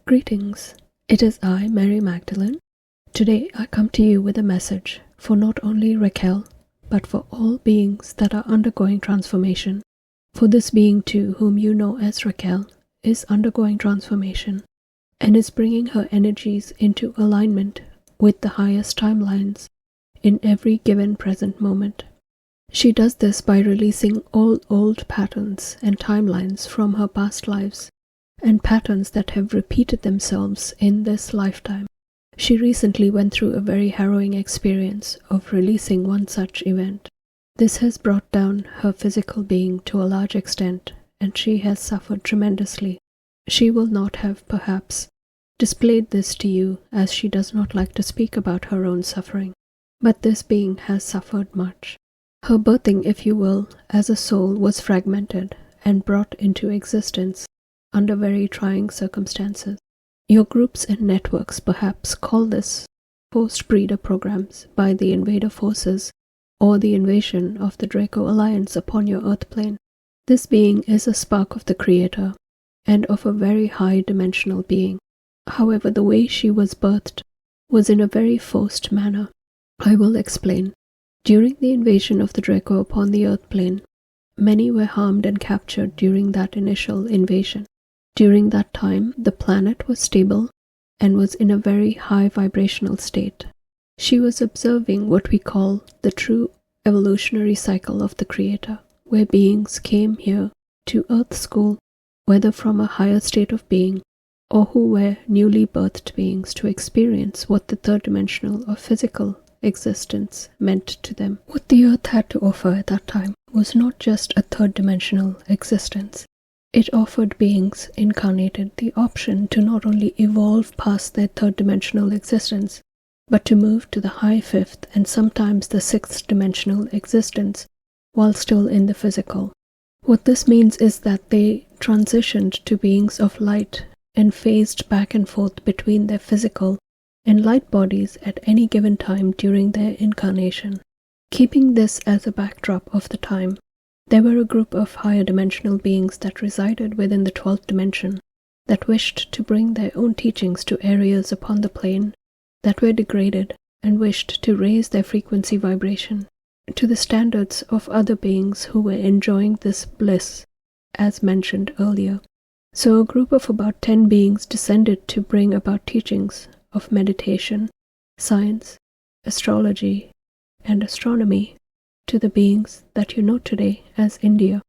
Greetings, it is I, Mary Magdalene. Today I come to you with a message for not only Raquel, but for all beings that are undergoing transformation. For this being too, whom you know as Raquel, is undergoing transformation and is bringing her energies into alignment with the highest timelines in every given present moment. She does this by releasing all old patterns and timelines from her past lives and patterns that have repeated themselves in this lifetime. She recently went through a very harrowing experience of releasing one such event. This has brought down her physical being to a large extent, and she has suffered tremendously. She will not have, perhaps, displayed this to you, as she does not like to speak about her own suffering. But this being has suffered much. Her birthing, if you will, as a soul was fragmented and brought into existence under very trying circumstances. Your groups and networks perhaps call this forced breeder programs by the invader forces or the invasion of the Draco alliance upon your earth plane. This being is a spark of the Creator and of a very high dimensional being. However, the way she was birthed was in a very forced manner. I will explain. During the invasion of the Draco upon the earth plane, many were harmed and captured during that initial invasion. During that time, the planet was stable and was in a very high vibrational state. She was observing what we call the true evolutionary cycle of the Creator, where beings came here to Earth School, whether from a higher state of being or who were newly birthed beings, to experience what the third dimensional or physical existence meant to them. What the Earth had to offer at that time was not just a third dimensional existence. It offered beings incarnated the option to not only evolve past their third dimensional existence, but to move to the high fifth and sometimes the sixth dimensional existence while still in the physical. What this means is that they transitioned to beings of light and phased back and forth between their physical and light bodies at any given time during their incarnation. Keeping this as a backdrop of the time, there were a group of higher dimensional beings that resided within the 12th dimension that wished to bring their own teachings to areas upon the plane that were degraded and wished to raise their frequency vibration to the standards of other beings who were enjoying this bliss, as mentioned earlier. So a group of about 10 beings descended to bring about teachings of meditation, science, astrology, and astronomy to the beings that you know today as India.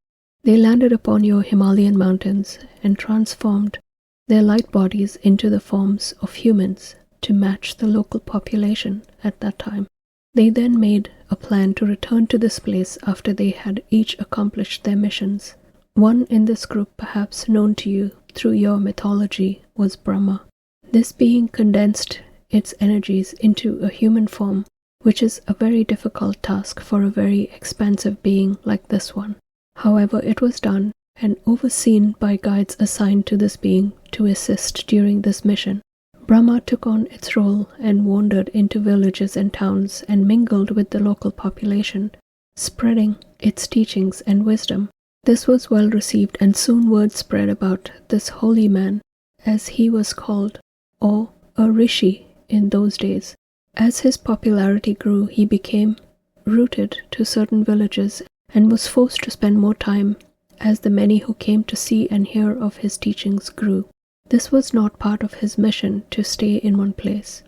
They landed upon your Himalayan mountains and transformed their light bodies into the forms of humans to match the local population at that time. They then made a plan to return to this place after they had each accomplished their missions. One in this group, perhaps known to you through your mythology, was Brahma. This being condensed its energies into a human form, which is a very difficult task for a very expansive being like this one. However, it was done and overseen by guides assigned to this being to assist during this mission. Brahma took on its role and wandered into villages and towns and mingled with the local population, spreading its teachings and wisdom. This was well received, and soon word spread about this holy man, as he was called, or a rishi in those days. As his popularity grew, he became rooted to certain villages and was forced to spend more time as the many who came to see and hear of his teachings grew. This was not part of his mission to stay in one place.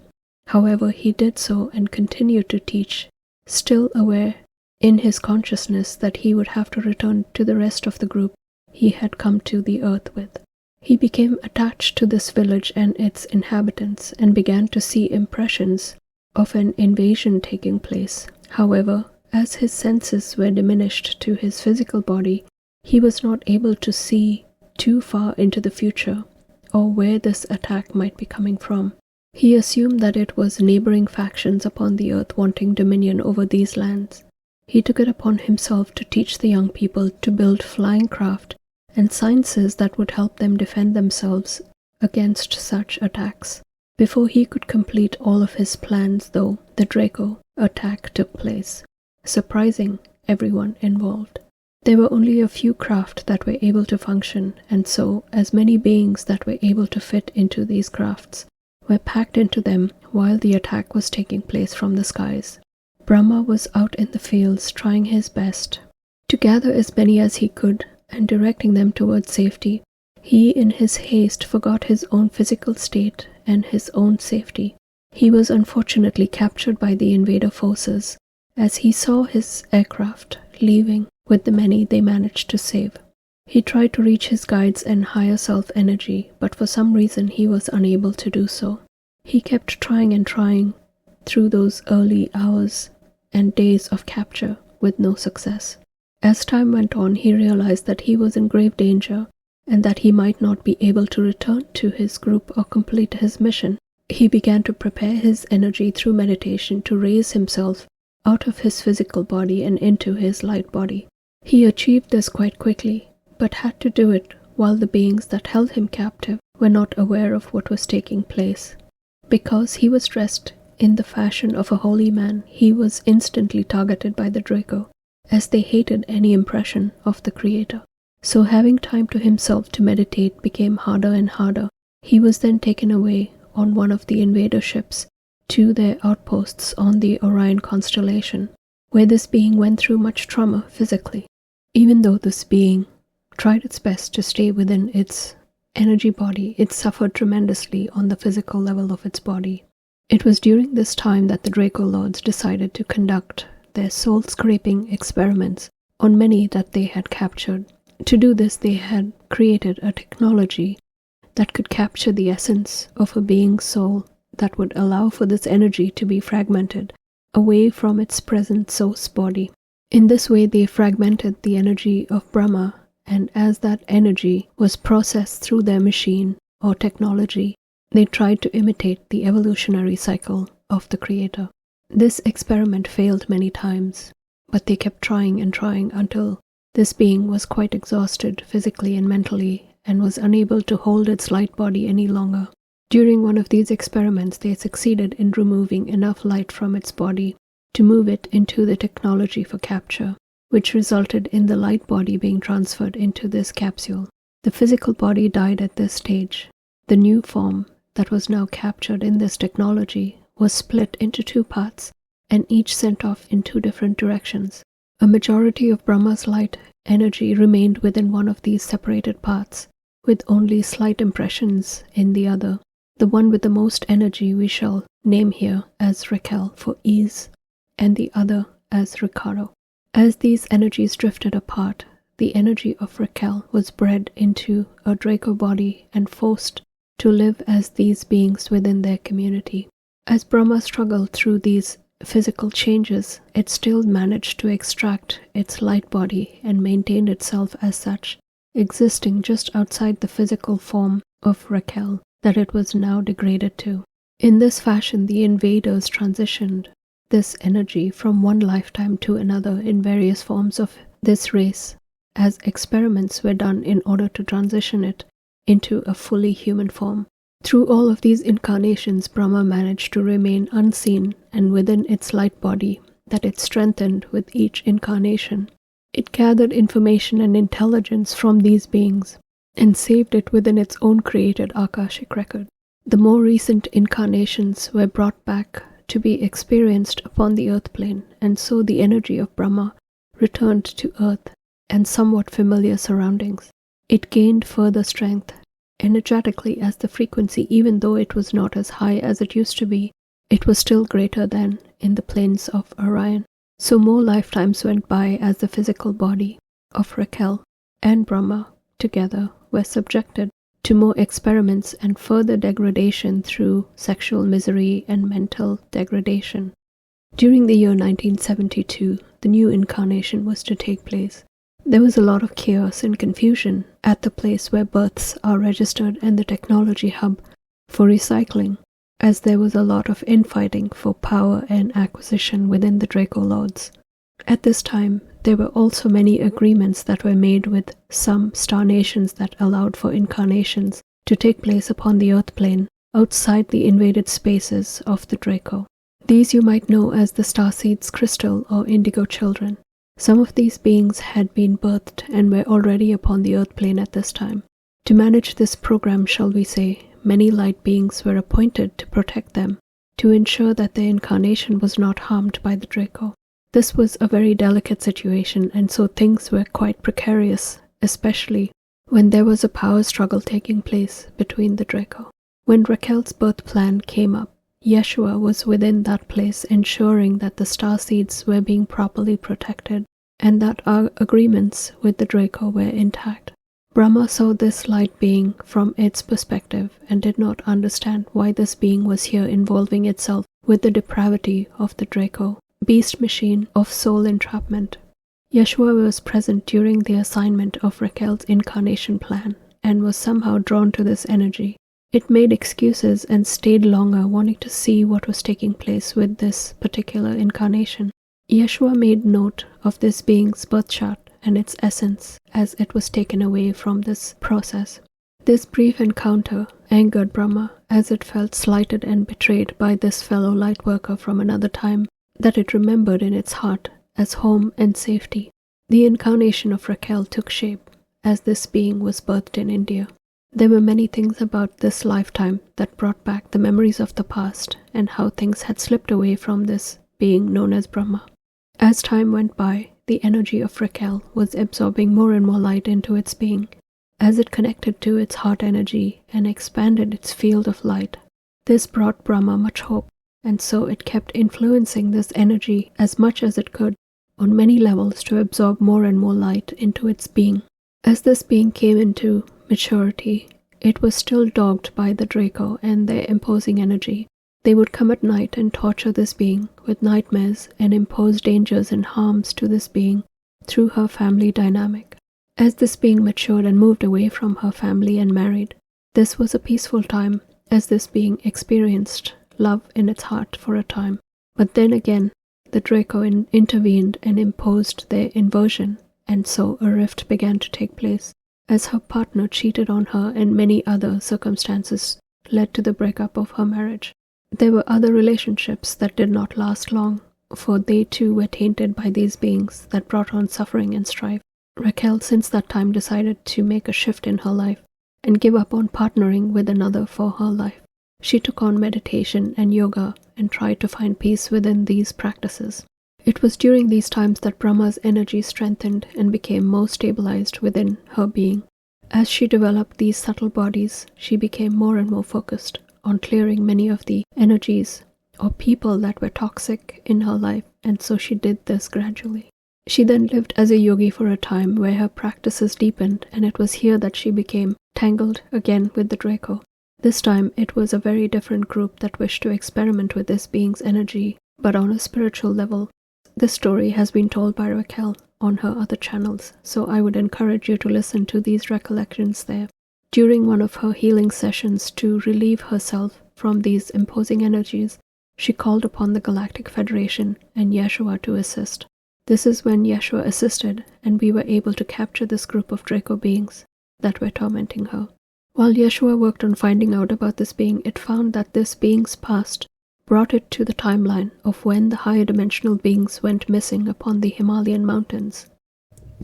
However, he did so and continued to teach, still aware in his consciousness that he would have to return to the rest of the group he had come to the earth with. He became attached to this village and its inhabitants and began to see impressions of an invasion taking place. However, as his senses were diminished to his physical body, he was not able to see too far into the future or where this attack might be coming from. He assumed that it was neighboring factions upon the earth wanting dominion over these lands. He took it upon himself to teach the young people to build flying craft and sciences that would help them defend themselves against such attacks. Before he could complete all of his plans, though, the Draco attack took place, surprising everyone involved. There were only a few craft that were able to function, and so as many beings that were able to fit into these crafts were packed into them while the attack was taking place from the skies. Brahma was out in the fields trying his best to gather as many as he could and directing them towards safety. He in his haste forgot his own physical state and his own safety. He was unfortunately captured by the invader forces as he saw his aircraft leaving with the many they managed to save. He tried to reach his guides and higher self energy, but for some reason he was unable to do so. He kept trying and trying through those early hours and days of capture with no success. As time went on, he realized that he was in grave danger and that he might not be able to return to his group or complete his mission. He began to prepare his energy through meditation to raise himself out of his physical body and into his light body. He achieved this quite quickly, but had to do it while the beings that held him captive were not aware of what was taking place. Because he was dressed in the fashion of a holy man, he was instantly targeted by the Draco, as they hated any impression of the Creator. So having time to himself to meditate became harder and harder. He was then taken away on one of the invader ships to their outposts on the Orion constellation, where this being went through much trauma physically. Even though this being tried its best to stay within its energy body, it suffered tremendously on the physical level of its body. It was during this time that the Draco Lords decided to conduct their soul-scraping experiments on many that they had captured. To do this, they had created a technology that could capture the essence of a being's soul that would allow for this energy to be fragmented away from its present source body. In this way, they fragmented the energy of Brahma, and as that energy was processed through their machine or technology, they tried to imitate the evolutionary cycle of the Creator. This experiment failed many times, but they kept trying and trying until this being was quite exhausted physically and mentally and was unable to hold its light body any longer. During one of these experiments, they succeeded in removing enough light from its body to move it into the technology for capture, which resulted in the light body being transferred into this capsule. The physical body died at this stage. The new form that was now captured in this technology was split into two parts and each sent off in two different directions. A majority of Brahma's light energy remained within one of these separated parts, with only slight impressions in the other. The one with the most energy we shall name here as Raquel for ease, and the other as Ricardo. As these energies drifted apart, the energy of Raquel was bred into a Draco body and forced to live as these beings within their community. As Brahma struggled through these physical changes, it still managed to extract its light body and maintained itself as such, existing just outside the physical form of Raquel that it was now degraded to. In this fashion, the invaders transitioned this energy from one lifetime to another in various forms of this race, as experiments were done in order to transition it into a fully human form. Through all of these incarnations, Brahma managed to remain unseen and within its light body that it strengthened with each incarnation. It gathered information and intelligence from these beings and saved it within its own created Akashic record. The more recent incarnations were brought back to be experienced upon the earth plane, and so the energy of Brahma returned to earth and somewhat familiar surroundings. It gained further strength energetically as the frequency, even though it was not as high as it used to be, it was still greater than in the planes of Orion. So more lifetimes went by as the physical body of Raquel and Brahma together were subjected to more experiments and further degradation through sexual misery and mental degradation. During the year 1972, the new incarnation was to take place. There was a lot of chaos and confusion at the place where births are registered and the technology hub for recycling, as there was a lot of infighting for power and acquisition within the Draco Lords. At this time, there were also many agreements that were made with some star nations that allowed for incarnations to take place upon the Earth plane outside the invaded spaces of the Draco. These you might know as the starseeds crystal or indigo children. Some of these beings had been birthed and were already upon the earth plane at this time. To manage this program, shall we say, many light beings were appointed to protect them, to ensure that their incarnation was not harmed by the Draco. This was a very delicate situation, and so things were quite precarious, especially when there was a power struggle taking place between the Draco. When Raquel's birth plan came up, Yeshua was within that place, ensuring that the star seeds were being properly protected and that our agreements with the Draco were intact. Brahma saw this light being from its perspective and did not understand why this being was here involving itself with the depravity of the Draco, beast machine of soul entrapment. Yeshua was present during the assignment of Raquel's incarnation plan and was somehow drawn to this energy. It made excuses and stayed longer, wanting to see what was taking place with this particular incarnation. Yeshua made note of this being's birth chart and its essence as it was taken away from this process. This brief encounter angered Brahma, as it felt slighted and betrayed by this fellow light worker from another time that it remembered in its heart as home and safety. The incarnation of Raquel took shape as this being was birthed in India. There were many things about this lifetime that brought back the memories of the past and how things had slipped away from this being known as Brahma. As time went by, the energy of Raquel was absorbing more and more light into its being. As it connected to its heart energy and expanded its field of light, this brought Brahma much hope, and so it kept influencing this energy as much as it could on many levels to absorb more and more light into its being. As this being came into maturity, it was still dogged by the Draco and their imposing energy. They would come at night and torture this being with nightmares and impose dangers and harms to this being through her family dynamic. As this being matured and moved away from her family and married, this was a peaceful time as this being experienced love in its heart for a time. But then again, the Draco intervened and imposed their inversion, and so a rift began to take place, as her partner cheated on her and many other circumstances led to the breakup of her marriage. There were other relationships that did not last long, for they too were tainted by these beings that brought on suffering and strife. Raquel since that time decided to make a shift in her life and give up on partnering with another for her life. She took on meditation and yoga and tried to find peace within these practices. It was during these times that Brahma's energy strengthened and became more stabilized within her being. As she developed these subtle bodies, she became more and more focused on clearing many of the energies or people that were toxic in her life, and so she did this gradually. She then lived as a yogi for a time where her practices deepened, and it was here that she became tangled again with the Draco. This time it was a very different group that wished to experiment with this being's energy, but on a spiritual level. This story has been told by Raquel on her other channels, so I would encourage you to listen to these recollections there. During one of her healing sessions to relieve herself from these imposing energies, she called upon the Galactic Federation and Yeshua to assist. This is when Yeshua assisted, and we were able to capture this group of Draco beings that were tormenting her. While Yeshua worked on finding out about this being, it found that this being's past brought it to the timeline of when the higher dimensional beings went missing upon the Himalayan mountains.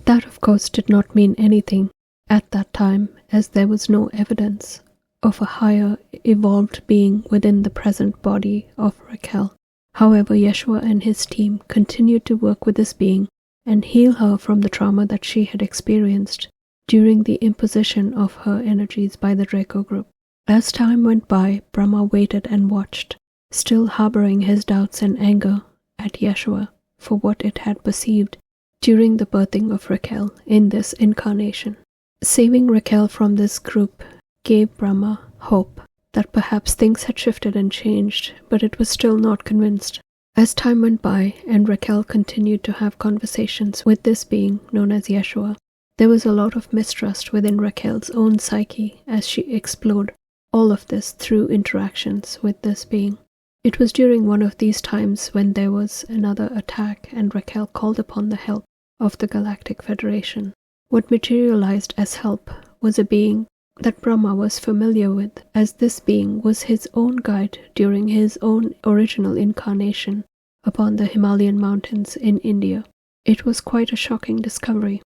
That, of course, did not mean anything at that time, as there was no evidence of a higher evolved being within the present body of Raquel. However, Yeshua and his team continued to work with this being and heal her from the trauma that she had experienced during the imposition of her energies by the Draco group. As time went by, Brahma waited and watched, still harboring his doubts and anger at Yeshua for what it had perceived during the birthing of Raquel in this incarnation. Saving Raquel from this group gave Brahma hope that perhaps things had shifted and changed, but it was still not convinced. As time went by and Raquel continued to have conversations with this being known as Yeshua, there was a lot of mistrust within Raquel's own psyche as she explored all of this through interactions with this being. It was during one of these times when there was another attack and Raquel called upon the help of the Galactic Federation. What materialized as help was a being that Brahma was familiar with, as this being was his own guide during his own original incarnation upon the Himalayan mountains in India. It was quite a shocking discovery.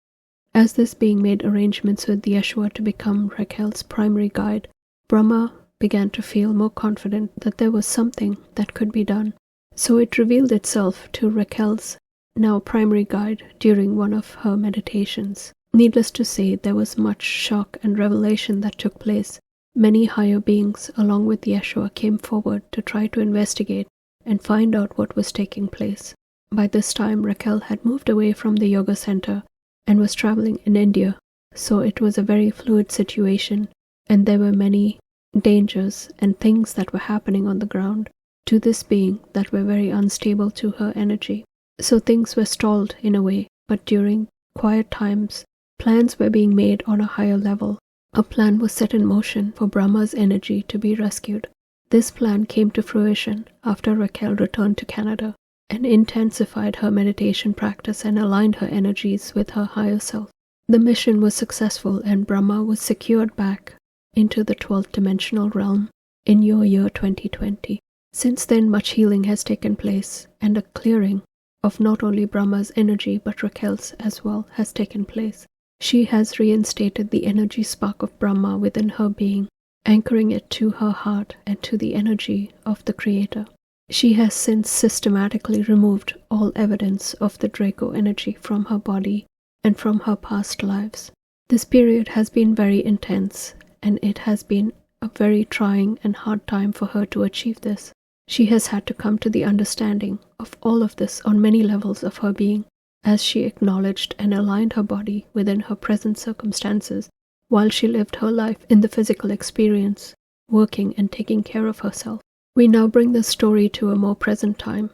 As this being made arrangements with Yeshua to become Raquel's primary guide, Brahma began to feel more confident that there was something that could be done. So it revealed itself to Raquel's now primary guide during one of her meditations. Needless to say, there was much shock and revelation that took place. Many higher beings along with Yeshua came forward to try to investigate and find out what was taking place. By this time, Raquel had moved away from the yoga center and was traveling in India, so it was a very fluid situation, and there were many dangers and things that were happening on the ground to this being that were very unstable to her energy. So things were stalled in a way, but during quiet times, plans were being made on a higher level. A plan was set in motion for Brahma's energy to be rescued. This plan came to fruition after Raquel returned to Canada and intensified her meditation practice and aligned her energies with her higher self. The mission was successful and Brahma was secured back into the 12th dimensional realm in your year 2020. Since then, much healing has taken place and a clearing of not only Brahma's energy but Raquel's as well has taken place. She has reinstated the energy spark of Brahma within her being, anchoring it to her heart and to the energy of the Creator. She has since systematically removed all evidence of the Draco energy from her body and from her past lives. This period has been very intense, and it has been a very trying and hard time for her to achieve this. She has had to come to the understanding of all of this on many levels of her being, as she acknowledged and aligned her body within her present circumstances while she lived her life in the physical experience, working and taking care of herself. We now bring the story to a more present time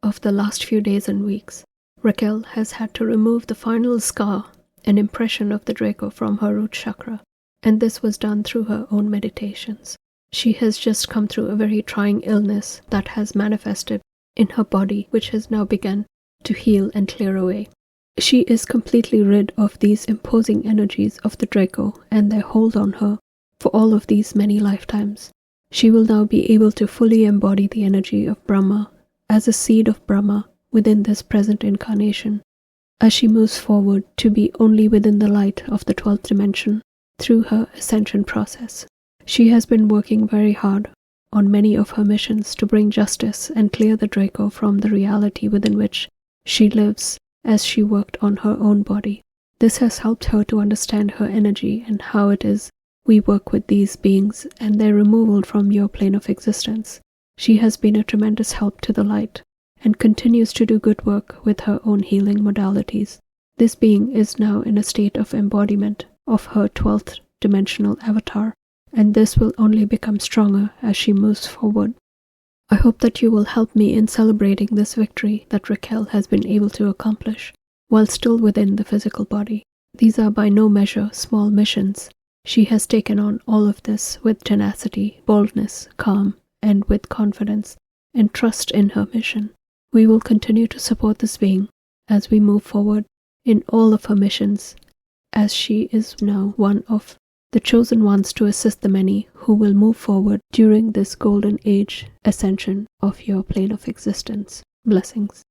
of the last few days and weeks. Raquel has had to remove the final scar and impression of the Draco from her root chakra, and this was done through her own meditations. She has just come through a very trying illness that has manifested in her body, which has now begun to heal and clear away. She is completely rid of these imposing energies of the Draco and their hold on her for all of these many lifetimes. She will now be able to fully embody the energy of Brahma as a seed of Brahma within this present incarnation, as she moves forward to be only within the light of the 12th dimension through her ascension process. She has been working very hard on many of her missions to bring justice and clear the Draco from the reality within which she lives as she worked on her own body. This has helped her to understand her energy and how it is we work with these beings and their removal from your plane of existence. She has been a tremendous help to the light and continues to do good work with her own healing modalities. This being is now in a state of embodiment of her 12th dimensional avatar, and this will only become stronger as she moves forward. I hope that you will help me in celebrating this victory that Raquel has been able to accomplish while still within the physical body. These are by no measure small missions. She has taken on all of this with tenacity, boldness, calm, and with confidence and trust in her mission. We will continue to support this being as we move forward in all of her missions, as she is now one of the chosen ones to assist the many who will move forward during this golden age ascension of your plane of existence. Blessings.